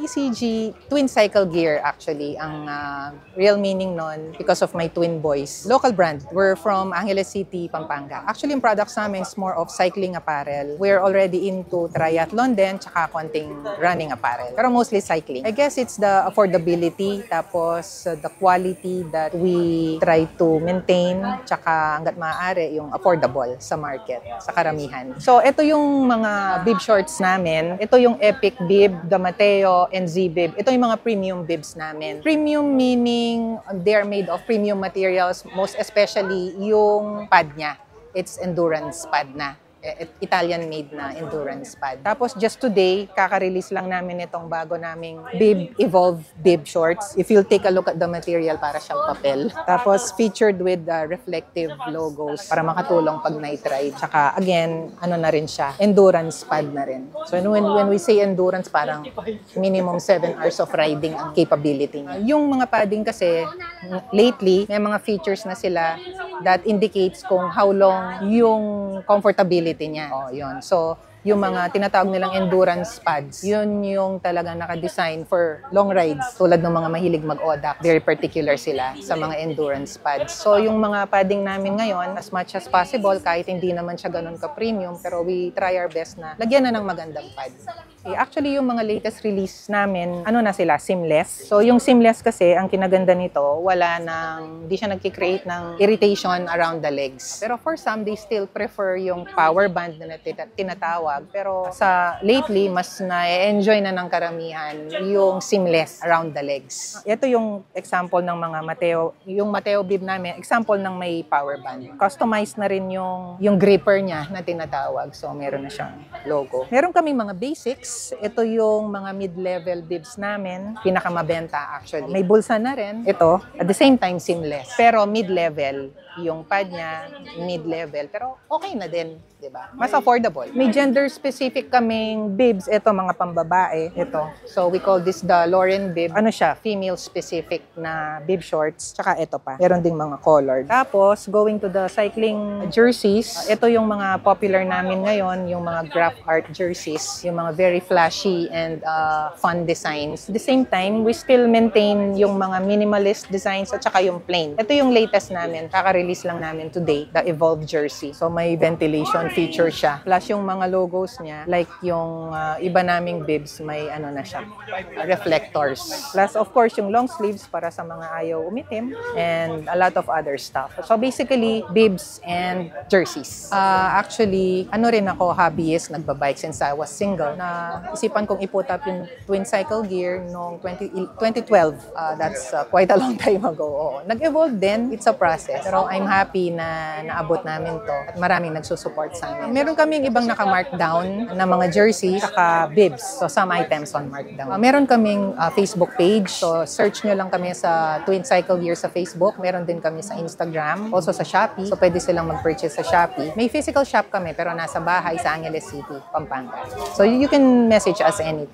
TCG, twin cycle gear actually, ang real meaning nun because of my twin boys. Local brand. We're from Angeles City, Pampanga. Actually, yung products namin is more of cycling apparel. We're already into triathlon din, tsaka konting running apparel. Pero mostly cycling. I guess it's the affordability, tapos the quality that we try to maintain, tsaka hanggat maaari yung affordable sa market, sa karamihan. So, ito yung mga bib shorts namin. Ito yung Epic bib, the Mateo, and Z-bib. Ito yung mga premium bibs namin. Premium meaning they are made of premium materials, most especially yung pad niya. It's endurance pad na. Italian-made na endurance pad. Tapos just today, kaka-release lang namin itong bago naming Bib Evolve Bib Shorts. If you'll take a look at the material, para siyang papel. Tapos featured with reflective logos para makatulong pag night ride. Tsaka again, ano na rin siya, endurance pad na rin. So when we say endurance, parang minimum 7 hours of riding ang capability niya. Yung mga padding kasi, lately, may mga features na sila that indicates kung how long yung comfortability niya. Oh, yun. So, yung mga tinatawag nilang endurance pads, yun yung talagang naka-design for long rides. Tulad ng mga mahilig mag-ODAC, very particular sila sa mga endurance pads. So, yung mga padding namin ngayon, as much as possible, kahit hindi naman siya ganun ka-premium, pero we try our best na lagyan na ng magandang pad. Actually, yung mga latest release namin, ano na sila, seamless. So, yung seamless kasi, ang kinaganda nito, hindi siya nagki-create ng irritation around the legs. Pero for some, they still prefer yung power band na tinatawag. Pero lately, mas na-enjoy na ng karamihan yung seamless around the legs. Ito yung example ng mga Mateo. Yung Mateo bib namin, example ng may power band. Customized na rin yung gripper niya na tinatawag. So, meron na siyang logo. Meron kaming mga basics. Ito yung mga mid-level bibs namin. Pinakamabenta actually. May bulsa na rin. Ito, at the same time, seamless. Pero mid-level. Yung pad niya, mid-level. Pero okay na din, di ba? Mas affordable. May gender-specific kaming bibs. Ito, mga pambabae. Ito. So, we call this the Lauren bib. Ano siya? Female-specific na bib shorts. Tsaka ito pa. Meron ding mga colored. Tapos, going to the cycling jerseys. Ito yung mga popular namin ngayon. Yung mga graph art jerseys. Yung mga very flashy and fun designs. At the same time, we still maintain yung mga minimalist designs at saka yung plain. Ito yung latest namin. Kaka-release lang namin today, the Evolve jersey. So may ventilation feature siya. Plus yung mga logos niya, like yung iba naming bibs, may ano na siya, reflectors. Plus of course yung long sleeves para sa mga ayaw umitim and a lot of other stuff. So basically, bibs and jerseys. Actually, ano rin ako, hobbyist, nagbabike since I was single. Isipan kong iput up yung twin cycle gear noong 2012. That's quite a long time ago. Oo. Nag-evolve din. It's a process. Pero I'm happy na naabot namin to at maraming nagsusupport sa amin. Meron kaming ibang naka-markdown na mga jersey saka bibs. So some items on markdown. Meron kaming Facebook page. So search nyo lang kami sa Twin Cycle Gear sa Facebook. Meron din kami sa Instagram. Also sa Shopee. So pwede silang mag-purchase sa Shopee. May physical shop kami pero nasa bahay sa Angeles City, Pampanga. So you can message us anytime.